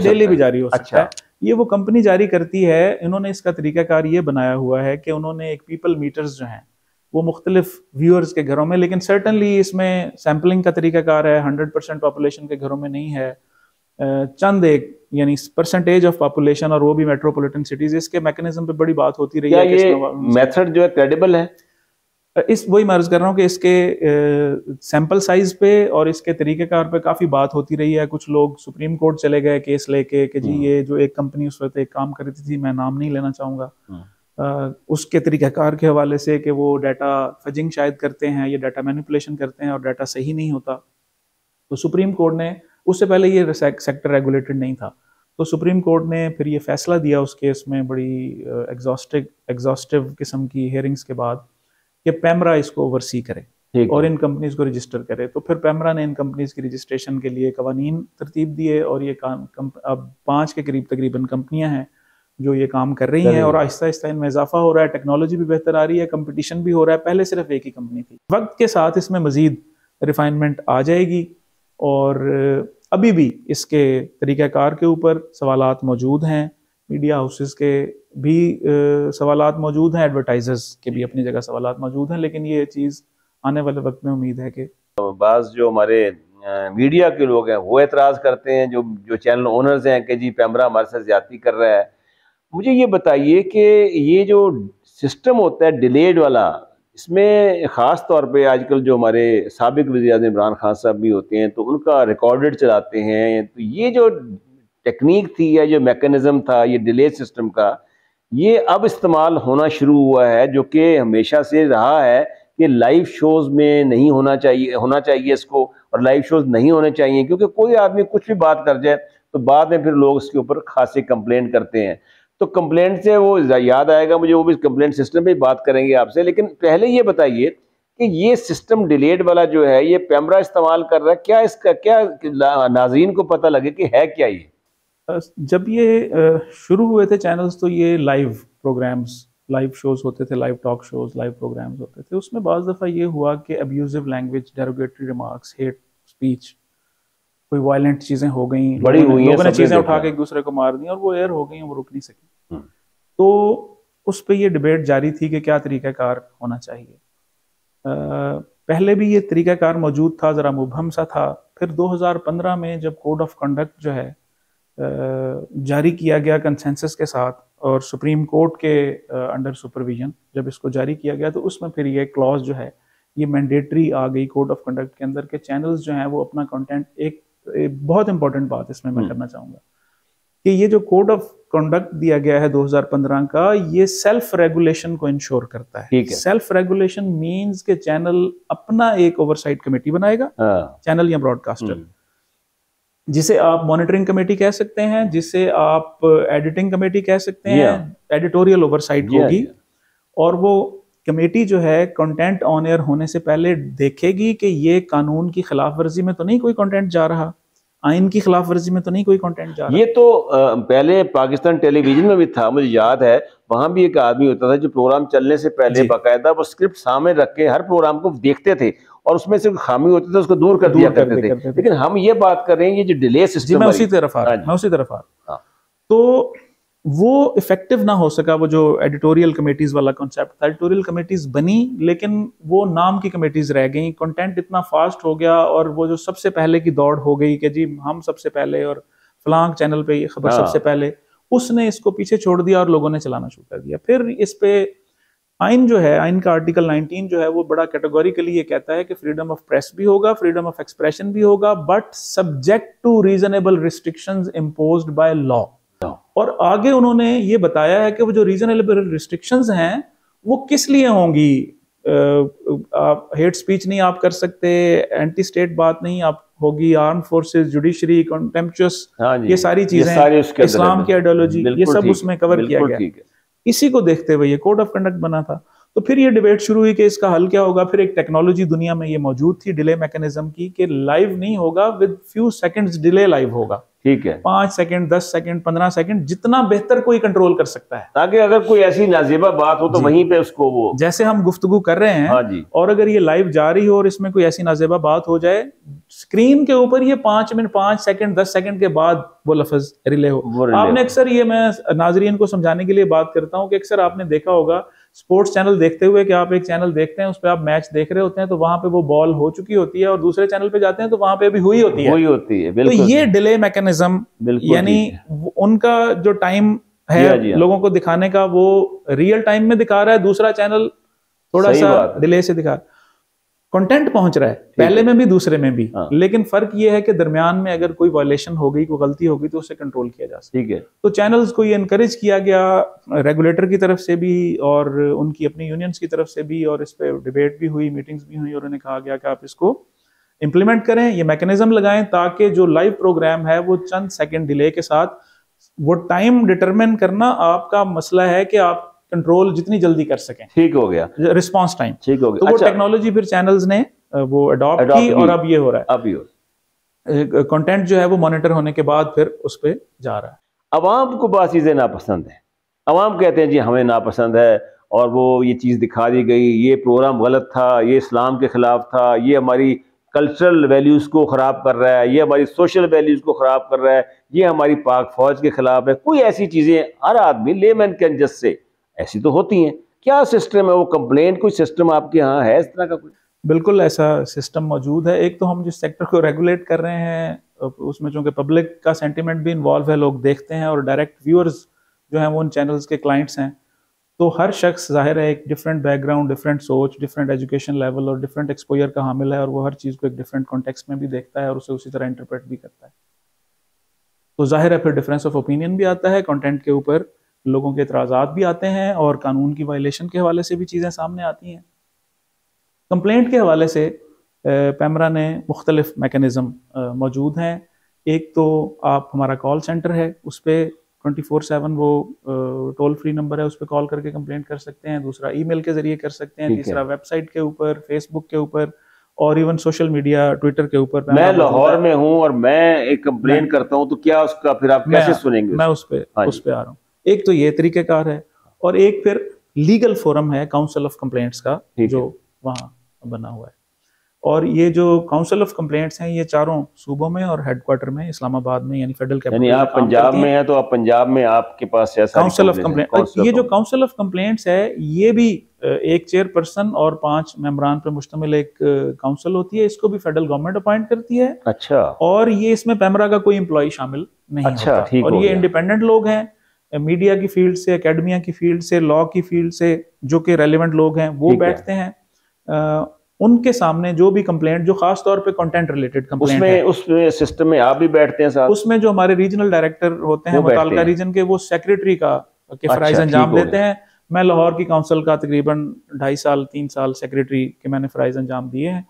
हो सकता है। ये वो कंपनी जारी करती है। इन्होंने इसका तरीकाकार ये बनाया हुआ है कि उन्होंने एक पीपल मीटर्स जो हैं वो मुख्तलिफ व्यूअर्स के घरों में, लेकिन सर्टनली इसमें सैम्पलिंग का तरीकाकार है, 100% पॉपुलेशन के घरों में नहीं है, चंद एक यानी परसेंटेज ऑफ पॉपुलेशन, और वो भी मेट्रोपॉलिटन सिटीज। इसके मैकेनिज्म पे बड़ी बात होती रही है। ये मेथड जो है क्रेडिबल है? वही मैं अर्ज कर रहा हूँ कि इसके सैंपल साइज पे और इसके तरीकेकार पे काफी बात होती रही है। कुछ लोग सुप्रीम कोर्ट चले गए केस लेके कि जी ये जो एक कंपनी उस वक्त एक काम कर रही थी, मैं नाम नहीं लेना चाहूंगा, उसके तरीकेकार के हवाले से कि वो डाटा फजिंग शायद करते हैं, ये डाटा मैनिपुलेशन करते हैं और डाटा सही नहीं होता। तो सुप्रीम कोर्ट ने, उससे पहले ये सेक्टर रेगुलेटेड नहीं था, तो सुप्रीम कोर्ट ने फिर ये फैसला दिया उस केस में बड़ी एग्जॉस्टिव किस्म की हेयरिंग्स के बाद कि पैमरा इसको ओवरसी करे और इन कंपनीज को रजिस्टर करे। तो फिर पैमरा ने इन कंपनीज की रजिस्ट्रेशन के लिए कवानीन तरतीब दिए और ये अब 5 के करीब तकरीबन कंपनियां हैं जो ये काम कर रही हैं और आहिस्ता आहिस्ता इनमें इजाफा हो रहा है, टेक्नोलॉजी भी बेहतर आ रही है, कंपटीशन भी हो रहा है। पहले सिर्फ एक ही कंपनी थी। वक्त के साथ इसमें मजीद रिफाइनमेंट आ जाएगी और अभी भी इसके तरीक़ाकार के ऊपर सवालात मौजूद हैं, मीडिया हाउसेस के भी सवालात मौजूद हैं, एडवर्टाइजर्स के भी अपनी जगह सवालात मौजूद हैं, लेकिन ये चीज़ आने वाले वक्त में उम्मीद है कि बाज़ जो हमारे मीडिया के लोग हैं वो एतराज़ करते हैं, जो चैनल ओनर्स हैं कि जी पैमरा हमारे साथ ज़्यादती कर रहा है। मुझे ये बताइए कि ये जो सिस्टम होता है डिलेड वाला, इसमें ख़ास तौर पे आजकल जो हमारे साबिक वज़ीर-ए-आज़म इमरान खान साहब भी होते हैं तो उनका रिकॉर्डेड चलाते हैं। तो ये जो टेक्निक थी या जो मैकेनिज़्म था ये डिले सिस्टम का, ये अब इस्तेमाल होना शुरू हुआ है, जो कि हमेशा से रहा है कि लाइव शोज़ में नहीं होना चाहिए इसको, और लाइव शोज़ नहीं होने चाहिए क्योंकि कोई आदमी कुछ भी बात कर जाए तो बाद में फिर लोग उसके ऊपर खासी कंप्लेंट करते हैं। तो कंप्लेंट से वो याद आएगा मुझे, वो भी कंप्लेंट सिस्टम पे बात करेंगे आपसे, लेकिन पहले ये बताइए कि ये सिस्टम डिलेड वाला जो है ये पैमरा इस्तेमाल कर रहा है, क्या इसका क्या नाज़रीन को पता लगे कि है क्या ये? जब ये शुरू हुए थे चैनल्स तो ये लाइव प्रोग्राम्स, लाइव शोज होते थे, live talk shows, live programmes होते थे। उसमें बाज़ दफ़ा ये हुआ कि abusive language, derogatory remarks, hate speech, कोई वायलेंट चीज़ें हो गई, लोगों ने चीज़ें उठा के एक दूसरे को मार दी और वो एयर हो गई, वो रुक नहीं सकी। तो उस पर ये डिबेट जारी थी कि क्या तरीक़ाकार होना चाहिए। पहले भी ये तरीक़ाकार मौजूद था, ज़रा मुबहम सा था। फिर 2015 में जब कोड ऑफ कंडक्ट जो है जारी किया गया कंसेंसस के साथ और सुप्रीम कोर्ट के अंडर सुपरविजन जब इसको जारी किया गया, तो उसमें फिर ये क्लॉज जो है ये मैंडेटरी आ गई कोड ऑफ कंडक्ट के अंदर के चैनल्स जो हैं वो अपना कंटेंट, एक बहुत इंपॉर्टेंट बात इसमें मैं करना चाहूँगा कि ये जो कोड ऑफ कंडक्ट दिया गया है 2015 का, ये सेल्फ रेगुलेशन को इंश्योर करता है। सेल्फ रेगुलेशन मीन्स के चैनल अपना एक ओवरसाइट कमेटी बनाएगा, चैनल या ब्रॉडकास्टर, जिसे आप मॉनिटरिंग कमेटी कह सकते हैं, जिसे आप एडिटिंग कमेटी कह सकते हैं, एडिटोरियल ओवरसाइट होगी। और वो कमेटी जो है कंटेंट ऑन एयर होने से पहले देखेगी कि ये कानून की खिलाफ वर्जी में तो नहीं कोई कंटेंट जा रहा, आइन की खिलाफ वर्जी में तो नहीं कोई कंटेंट जा रहा। ये तो पहले पाकिस्तान टेलीविजन में भी था, मुझे याद है, वहां भी एक आदमी होता था जो प्रोग्राम चलने से पहले बाकायदा वो स्क्रिप्ट सामने रख के हर प्रोग्राम को देखते थे और उसमें से खामी होती थी उसको दूर कर दिया करते थे। लेकिन हम ये बात कर रहे हैं ये जो डिले सिस्टम, मैं उसी तरफ आ रहा हूं। तो वो इफेक्टिव ना हो सका, वो जो एडिटोरियल कमेटीज वाला कॉन्सेप्ट था। एडिटोरियल कमेटीज बनी लेकिन वो नाम की कमेटीज रह गई, कंटेंट इतना फास्ट हो गया और वो जो सबसे पहले की दौड़ हो गई कि जी हम सबसे पहले और फलांग चैनल पे ये खबर सबसे पहले, उसने इसको पीछे छोड़ दिया और लोगों ने चलाना शुरू कर दिया। फिर इस पे आइन जो है, आइन का आर्टिकल 19 जो है वो बड़ा कैटेगोरिकली ये कहता है कि फ्रीडम ऑफ प्रेस भी होगा, फ्रीडम ऑफ एक्सप्रेशन भी होगा, but subject to reasonable restrictions imposed by law. और आगे उन्होंने ये बताया है कि वो जो रीजनेबल रिस्ट्रिक्शंस हैं वो किस लिए होंगी। आप हेट स्पीच नहीं आप कर सकते, एंटी स्टेट बात नहीं आप होगी, आर्म फोर्सेस, जुडिशरी, कॉन्टेम्पचुअस, ये सारी चीजें, इस्लाम की आइडियोलॉजी, ये सब उसमें कवर किया गया। इसी को देखते हुए ये कोड ऑफ कंडक्ट बना था। तो फिर ये डिबेट शुरू हुई कि इसका हल क्या होगा। फिर एक टेक्नोलॉजी दुनिया में ये मौजूद थी डिले मैकेनिज्म की, कि लाइव नहीं होगा, with few seconds delay live होगा। ठीक है, 5 सेकंड, 10 सेकंड, 15 सेकंड, जितना बेहतर कोई कंट्रोल कर सकता है, ताकि अगर कोई ऐसी नाजेबा बात हो तो वहीं पे उसको वो, जैसे हम गुफ्तगू कर रहे हैं, हाँ जी, और अगर ये लाइव जारी हो और इसमें कोई ऐसी नाजेबा बात हो जाए, स्क्रीन के ऊपर ये 5 मिनट, 5 सेकंड, 10 सेकंड के बाद वो लफ्ज रिले हो। आपने अक्सर, ये मैं नाजरीन को समझाने के लिए बात करता हूँ कि अक्सर आपने देखा होगा स्पोर्ट्स चैनल देखते हुए, कि आप एक चैनल देखते हैं, उस पर आप मैच देख रहे होते हैं, तो वहां पे वो बॉल हो चुकी होती है, और दूसरे चैनल पे जाते हैं तो वहां पे अभी हुई होती है। तो ये डिले मैकेनिज्म, यानी उनका जो टाइम है लोगों को दिखाने का, वो रियल टाइम में दिखा रहा है, दूसरा चैनल थोड़ा सा डिले से दिखा। कंटेंट पहुंच रहा है पहले में भी, दूसरे में भी, लेकिन फर्क ये है कि दरमियान में अगर कोई वायलेशन हो गई, कोई गलती होगी, तो उसे कंट्रोल किया जा सकता है। ठीक है, तो चैनल्स को ये इनकरेज किया गया रेगुलेटर की तरफ से भी और उनकी अपनी यूनियंस की तरफ से भी, और इस पे डिबेट भी हुई, मीटिंग्स भी हुई, और उन्हें कहा गया कि आप इसको इंप्लीमेंट करें, ये मैकेनिज्म लगाएं, ताकि जो लाइव प्रोग्राम है वो चंद सेकंड डिले के साथ, वो टाइम डिटरमिन करना आपका मसला है कि आप कंट्रोल जितनी जल्दी कर सकें। ठीक हो गया, रिस्पांस टाइम ठीक हो गया। तो वो टेक्नोलॉजी फिर चैनल्स ने वो अडॉप्ट की, और अब ये हो रहा है, अब ये कंटेंट जो है वो मॉनिटर होने के बाद फिर उस पे जा रहा है। अवाम को बहुत चीजें नापसंद है, अवाम कहते हैं जी हमें नापसंद है, और वो ये चीज दिखा दी गई, ये प्रोग्राम गलत था, ये इस्लाम के खिलाफ था, ये हमारी कल्चरल वैल्यूज को खराब कर रहा है, ये हमारी सोशल वैल्यूज को खराब कर रहा है, ये हमारी पाक फौज के खिलाफ है। कोई ऐसी चीजें हर आदमी लेमैन के अंजस से ऐसी तो होती हैं। क्या सिस्टम है वो कंप्लेंट, कोई सिस्टम आपके यहाँ है इस तरह का? कोई बिल्कुल ऐसा सिस्टम मौजूद है। एक तो हम जिस सेक्टर को रेगुलेट कर रहे हैं उसमें चूंकि पब्लिक का सेंटिमेंट भी इन्वॉल्व है, लोग देखते हैं, और डायरेक्ट व्यूअर्स जो हैं वो उन चैनल्स के क्लाइंट्स हैं, तो हर शख्स जाहिर है एक डिफरेंट बैकग्राउंड, डिफरेंट सोच, डिफरेंट एजुकेशन लेवल और डिफरेंट एक्सपोजर का हामिल है, और वो हर चीज़ को एक डिफरेंट कॉन्टेक्स्ट में भी देखता है और उसे उसी तरह इंटरप्रेट भी करता है। तो जाहिर है फिर डिफरेंस ऑफ ओपिनियन भी आता है, कंटेंट के ऊपर लोगों के एतराज़ात भी आते हैं, और कानून की वायलेशन के हवाले से भी चीज़ें सामने आती हैं। कंप्लेंट के हवाले से पैमरा ने मुख्तलिफ मैकेनिज़्म मौजूद हैं। एक तो आप, हमारा कॉल सेंटर है, उस पर 24/7 वो टोल फ्री नंबर है, उस पर कॉल करके कंप्लेंट कर सकते हैं। दूसरा ईमेल के जरिए कर सकते हैं। तीसरा वेबसाइट के ऊपर, फेसबुक के ऊपर, और इवन सोशल मीडिया, ट्विटर के ऊपर। मैं लाहौर में हूँ और मैं एक कंप्लेंट करता हूँ, तो क्या उसका फिर आप कैसे सुनेंगे? मैं उस पे आ रहा हूँ। एक तो ये तरीक़ेकार है, और एक फिर लीगल फोरम है काउंसिल ऑफ कंप्लेंट्स का, जो वहाँ बना हुआ है। और ये जो काउंसिल ऑफ कंप्लेंट्स हैं, ये चारों सूबों में और हेडक्वार्टर में इस्लामाबाद में, यानी फेडरल कैपिटल। यानी आप पंजाब में हैं तो आप पंजाब में आपके पास काउंसिल ऑफ कंप्लेंट्स। ये जो काउंसिल ऑफ कंप्लेंट्स है, ये भी एक चेयरपर्सन और 5 मेंबरान पर मुश्तमिल एक काउंसिल होती है। इसको भी फेडरल गवर्नमेंट अपॉइंट करती है। अच्छा। और ये इसमें पैमरा का कोई एम्प्लॉय शामिल नहीं होता। और ये इंडिपेंडेंट लोग हैं, मीडिया की फील्ड से, एकेडमिया की फील्ड से, लॉ की फील्ड से, जो कि रेलिवेंट लोग हैं, वो बैठते हैं। उनके सामने जो भी कंप्लेंट, जो खास तौर पे कंटेंट रिलेटेड कंप्लेंट है, उसमें सिस्टम में आप भी बैठते हैं साथ? उसमें जो हमारे रीजनल डायरेक्टर होते हैं मुताल्लिका रीजन के, वो सेक्रेटरी के फराइज अंजाम देते हैं। मैं लाहौर की काउंसिल का तकरीबन 2.5 साल 3 साल सेक्रेटरी के मैंने फराइज अंजाम दिए हैं।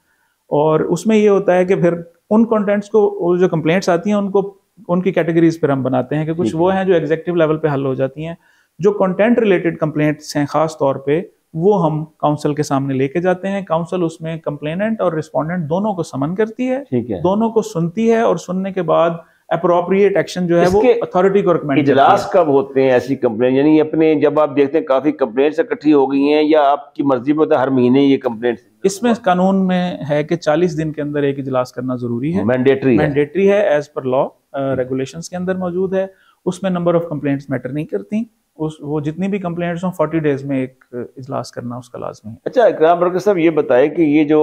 और उसमें ये होता है कि फिर उन कंटेंट्स को, जो कंप्लेंट्स आती हैं, उनको उनकी कैटेगरीज पर हम बनाते हैं कि कुछ वो हैं जो एग्जीक्यूटिव लेवल पे हल हो जाती हैं। जो कंटेंट रिलेटेड कंप्लेंट्स हैं खास तौर पे, वो हम काउंसिल के सामने लेके जाते हैं। काउंसिल उसमें कंप्लेनेंट और रिस्पोंडेंट दोनों को समन करती है, दोनों को सुनती है, और सुनने के बाद अप्रोप्रिएट एक्शन जो है वो अथॉरिटी को रिकमेंड करती है। इजलास कब होते हैं ऐसी कंप्लेंट? यानी अपने, जब आप देखते हैं काफी कंप्लेंट्स इकट्ठी हो गई हैं, या आपकी मर्जी में होता है हर महीने ये कंप्लेंट्स? इसमें कानून में है कि 40 दिन के अंदर एक इजलास करना जरूरी है, मैंडेटरी है एज पर लॉ, रेगुलेशंस के अंदर मौजूद है। उसमें नंबर ऑफ कंप्लेंट्स मैटर नहीं करती, वो जितनी भी कंप्लेंट्स हों 40 डेज में एक इजलास करना उसका लाजमी है। अच्छा इकराम बरकत साहब, ये बताएं कि ये जो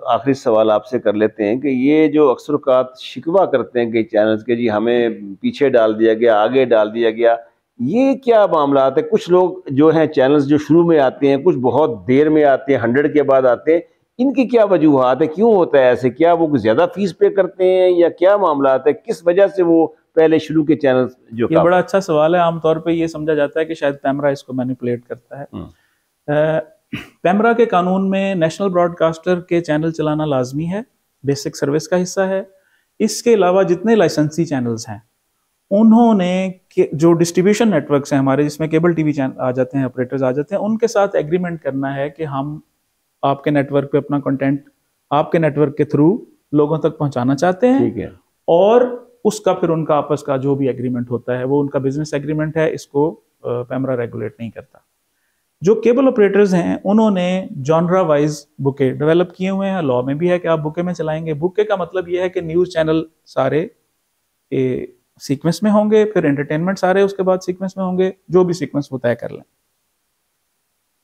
आखिरी सवाल आपसे कर लेते हैं कि ये जो अक्सर औक़ात शिकवा करते हैं कि चैनल्स के, जी हमें पीछे डाल दिया गया, आगे डाल दिया गया, ये क्या मामला है? कुछ लोग जो हैं चैनल्स जो शुरू में आते हैं, कुछ बहुत देर में आते हैं, 100 के बाद आते हैं, इनकी क्या वजूहात है? क्यों होता है ऐसे? क्या वो ज़्यादा फीस पे करते हैं, या क्या मामला है? किस वजह से वो पहले शुरू के चैनल जो? ये बड़ा अच्छा सवाल है। आमतौर पे ये समझा जाता है कि शायद पैमरा इसको मैनिपुलेट करता है। पैमरा के कानून में नेशनल ब्रॉडकास्टर के चैनल चलाना लाजमी है, बेसिक सर्विस का हिस्सा है। इसके अलावा जितने लाइसेंसी चैनल्स हैं उन्होंने जो डिस्ट्रीब्यूशन नेटवर्क्स हैं हमारे, जिसमें केबल टीवी चैनल आ जाते हैं, ऑपरेटर्स आ जाते हैं, उनके साथ एग्रीमेंट करना है कि हम आपके नेटवर्क पे अपना कंटेंट आपके नेटवर्क के थ्रू लोगों तक पहुंचाना चाहते हैं। ठीक है। और उसका फिर उनका आपस का जो भी एग्रीमेंट होता है वो उनका बिजनेस एग्रीमेंट है, इसको पैमरा रेगुलेट नहीं करता। जो केबल ऑपरेटर्स हैं उन्होंने जॉनरा वाइज बुके डेवलप किए हुए हैं। लॉ में भी है कि आप बुके में चलाएंगे। बुके का मतलब ये है कि न्यूज चैनल सारे सीक्वेंस में होंगे, फिर एंटरटेनमेंट सारे उसके बाद सीक्वेंस में होंगे, जो भी सीक्वेंस वो तय कर लें।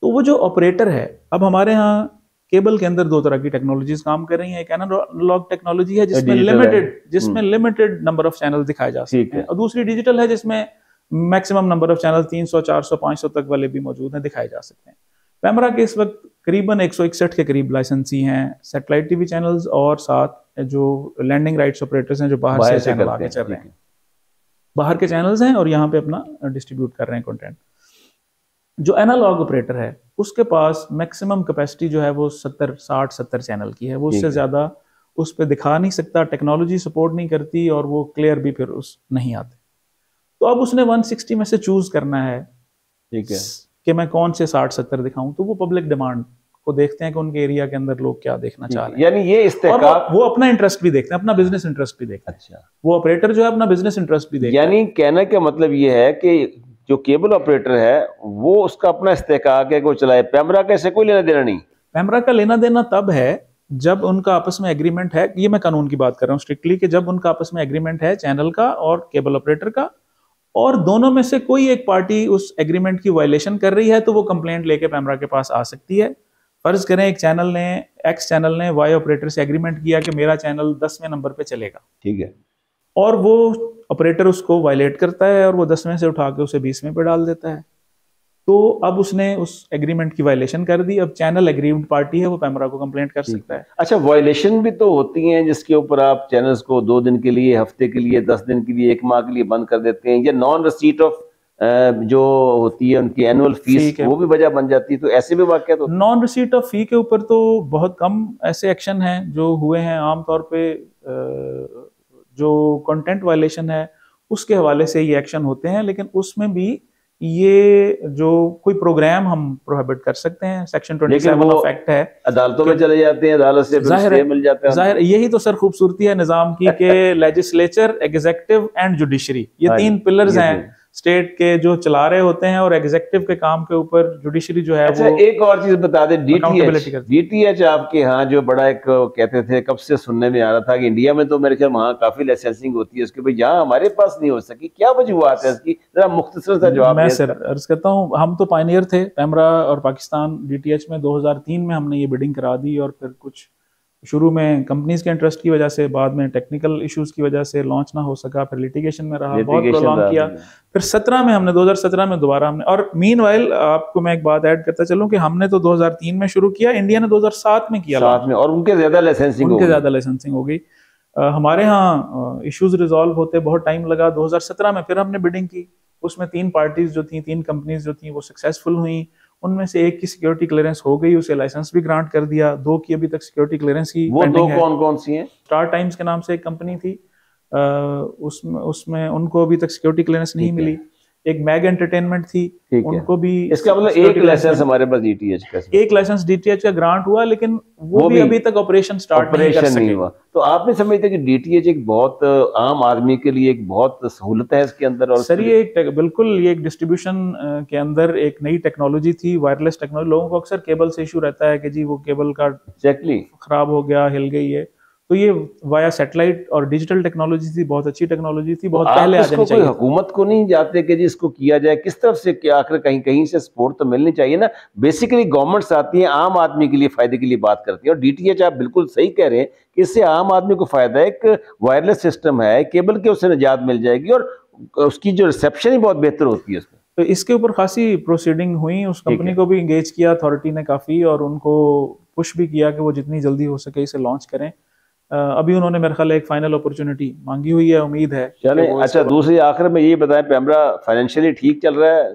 तो वो जो ऑपरेटर है, अब हमारे यहाँ केबल के अंदर दो तरह की टेक्नोलॉजीज काम कर रही हैं। एक एनालॉग टेक्नोलॉजी है जिसमें लिमिटेड नंबर ऑफ चैनल दिखाए जा सकते हैं, और दूसरी डिजिटल है जिसमें मैक्सिमम नंबर ऑफ चैनल 300, 400, 500 तक वाले भी मौजूद हैं, दिखाए जा सकते हैं। पैमरा के इस वक्त करीबन 161 के करीब लाइसेंसी हैं सैटेलाइट टीवी चैनल्स, और साथ जो लैंडिंग राइट्स ऑपरेटर्स हैं जो बाहर से चैनल आके चल रहे हैं, बाहर के चैनल्स हैं और यहाँ पे अपना डिस्ट्रीब्यूट कर रहे हैं कंटेंट। जो एनालॉग ऑपरेटर है उसके पास मैक्सिमम कैपेसिटी जो है वो 60-70 चैनल की है, वो उससे ज्यादा उस पर दिखा नहीं सकता, टेक्नोलॉजी सपोर्ट नहीं करती और वो क्लियर भी फिर उस नहीं आते। तो अब उसने 160 में से चूज करना है, ठीक है, कि मैं कौन से 60-70 दिखाऊं। तो वो पब्लिक डिमांड को देखते हैं कि उनके एरिया के अंदर लोग क्या देखना चाह रहे हैं, यानी ये इस्तेकाक, वो अपना इंटरेस्ट भी देखते हैं, अपना बिजनेस इंटरेस्ट भी देखते हैं। अच्छा, वो ऑपरेटर जो है अपना बिजनेस इंटरेस्ट भी देखते हैं। यानी कहने का मतलब ये है कि जो केबल ऑपरेटर है वो उसका अपना इस्तेकाक है कि वो चलाए, पैमरा का इससे कोई लेना देना नहीं। पैमरा का लेना देना तब है जब उनका आपस में एग्रीमेंट है, ये मैं कानून की बात कर रहा हूँ स्ट्रिक्टली, कि जब उनका आपस में एग्रीमेंट है चैनल का और केबल ऑपरेटर का, और दोनों में से कोई एक पार्टी उस एग्रीमेंट की वायलेशन कर रही है तो वो कंप्लेंट लेके पैमरा के पास आ सकती है। फर्ज करें एक चैनल ने, एक्स चैनल ने वाई ऑपरेटर से एग्रीमेंट किया कि मेरा चैनल 10वें नंबर पे चलेगा, ठीक है, और वो ऑपरेटर उसको वायलेट करता है और वो 10वें से उठा के उसे 20वें पे डाल देता है। तो अब उसने उस एग्रीमेंट की वायलेशन कर दी। अब चैनल एग्रीव्ड पार्टी है, वो पैमरा को कंप्लेंट कर सकता है। अच्छा, वायलेशन भी तो होती हैं जिसके ऊपर आप चैनल्स को 2 दिन के लिए, हफ्ते के लिए, 10 दिन के लिए, 1 माह के लिए बंद कर देते हैं, या नॉन रिसीट ऑफ जो होती है उनकी एनुअल फीस, वो भी वजह बन जाती है। तो ऐसे भी वाकया तो नॉन रिसीट ऑफ फी के ऊपर तो बहुत कम ऐसे एक्शन हैं जो हुए हैं। आमतौर पे जो कंटेंट वायलेशन है उसके हवाले से ये एक्शन होते हैं, लेकिन उसमें भी ये जो कोई प्रोग्राम हम प्रोहिबिट कर सकते हैं, सेक्शन 27 ऑफ एक्ट है, अदालतों में चले जाते हैं, अदालत से स्टे मिल जाता है। जाहिर यही तो सर खूबसूरती है निजाम की कि लेजिस्लेचर, एग्जीक्यूटिव एंड जुडिशरी, ये 3 पिलर्स हैं स्टेट के जो चला रहे होते हैं, और एग्जीक्यूटिव के काम के ऊपर जुडिशरी जो है। अच्छा, वो एक और चीज बता दे, डीटीएच आपके यहाँ जो बड़ा एक कहते थे, कब से सुनने में आ रहा था कि इंडिया में तो मेरे ख्याल वहाँ काफी लाइसेंसिंग होती है उसके, भाई यहाँ हमारे पास नहीं हो सकी, क्या वजूहत है इसकी? जरा मुख्तसर सा जवाब। मैं सर अर्ज करता हूँ, हम तो पायनियर थे पैमरा और पाकिस्तान डीटीएच में। 2003 में हमने ये बिडिंग करा दी, और फिर कुछ शुरू में कंपनीज के इंटरेस्ट की वजह से, बाद में टेक्निकल इश्यूज की वजह से लॉन्च ना हो सका, फिर लिटिगेशन में रहा, बहुत प्रोलॉन्ग किया। फिर 17 में हमने 2017 में दोबारा हमने, और मीनवाइल आपको मैं एक बात ऐड करता चलूं कि हमने तो 2003 में शुरू किया, इंडिया ने 2007 में किया, साथ में, और उनके ज्यादा लाइसेंसिंग हो गई। हमारे यहाँ इश्यूज रिजॉल्व होते बहुत टाइम लगा। 2017 में फिर हमने बिडिंग की, उसमें 3 पार्टीज जो थी, 3 कंपनीज जो थी, वो सक्सेसफुल हुई। उनमें से एक की सिक्योरिटी क्लियरेंस हो गई, उसे लाइसेंस भी ग्रांट कर दिया। 2 की अभी तक सिक्योरिटी क्लियरेंस की वो 2 कौन सी हैं? स्टार टाइम्स के नाम से एक कंपनी थी, उसमें उनको अभी तक सिक्योरिटी क्लियरेंस नहीं मिली। एक मैग एंटरटेनमेंट थी, उनको भी, इसका मतलब एक लाइसेंस हमारे पास डीटीएच का, एक लाइसेंस डीटीएच का ग्रांट हुआ, लेकिन वो भी अभी तक ऑपरेशन स्टार्ट नहीं हुआ। तो आप नहीं समझते कि डीटीएच एक बहुत आम आदमी के लिए एक बहुत सहूलत है इसके अंदर? और सर ये बिल्कुल, ये एक डिस्ट्रीब्यूशन के अंदर एक नई टेक्नोलॉजी थी, वायरलेस टेक्नोलॉजी। लोगों को अक्सर केबल से इशू रहता है कि जी वो केबल का खराब हो गया, हिल गई है, तो ये वाया सैटेलाइट और डिजिटल टेक्नोलॉजी थी, बहुत अच्छी टेक्नोलॉजी थी, बहुत पहले आ जानी चाहिए। हुकूमत को नहीं जाते कि जी इसको किया जाए, किस तरफ से, क्या आखिर कहीं कहीं से सपोर्ट तो मिलनी चाहिए ना। बेसिकली गवर्नमेंट्स आती हैं, आम आदमी के लिए फायदे के लिए बात करती है, और डीटीएच आप बिल्कुल सही कह रहे हैं कि इससे आम आदमी को फायदा है। एक वायरलेस सिस्टम है, केबल के उससे निजात मिल जाएगी, और उसकी जो रिसेप्शन ही बहुत बेहतर होती है उसमें। तो इसके ऊपर खासी प्रोसीडिंग हुई, उस कंपनी को भी इंगेज किया अथॉरिटी ने काफी, और उनको पुश भी किया कि वो जितनी जल्दी हो सके इसे लॉन्च करें। अभी उन्होंने मेरे ख्याल एक फाइनल अपॉर्चुनिटी मांगी हुई है, उम्मीद है। अच्छा, दूसरी आखिर में ये बताएं, पैमरा फाइनेंशियली ठीक चल रहा है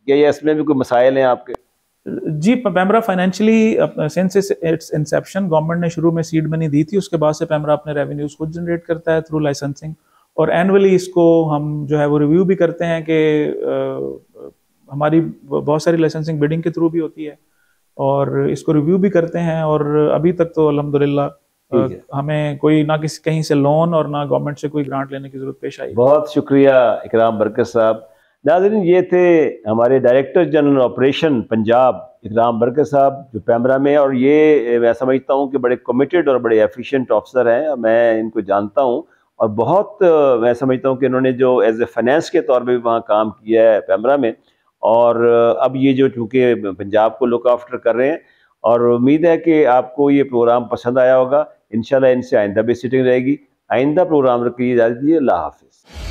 या इसमें भी कोई मसाइल हैं आपके? जी, PEMRA financially since its inception, government ने शुरू में सीड मनी दी थी, उसके बाद से पैमरा अपने रेवेन्यूज खुद जनरेट करता है थ्रू लाइसेंसिंग, और एनुअली इसको हम जो है वो रिव्यू भी करते हैं कि हमारी बहुत सारी लाइसेंसिंग बिडिंग के थ्रू भी होती है और इसको रिव्यू भी करते हैं। और अभी तक तो अल्हम्दुलिल्लाह हमें कोई ना किसी कहीं से लोन और ना गवर्नमेंट से कोई ग्रांट लेने की जरूरत पेश आई। बहुत शुक्रिया इकराम बरकत साहब। नाज़रीन, ये थे हमारे डायरेक्टर जनरल ऑपरेशन पंजाब इकराम बरकत साहब जो पैमरा में है, और ये मैं समझता हूँ कि बड़े कमिटेड और बड़े एफिशिएंट ऑफिसर हैं। मैं इनको जानता हूँ और बहुत मैं समझता हूँ कि इन्होंने जो एज ए फाइनेंस के तौर पे भी वहाँ काम किया है पैमरा में, और अब ये जो चूँकि पंजाब को लुक आफ्टर कर रहे हैं, और उम्मीद है कि आपको ये प्रोग्राम पसंद आया होगा। इंशाल्लाह इनसे आइंदा भी सिटिंग रहेगी। आइंदा प्रोग्राम की इजाज़त दीजिए। अल्लाह हाफ़िज़।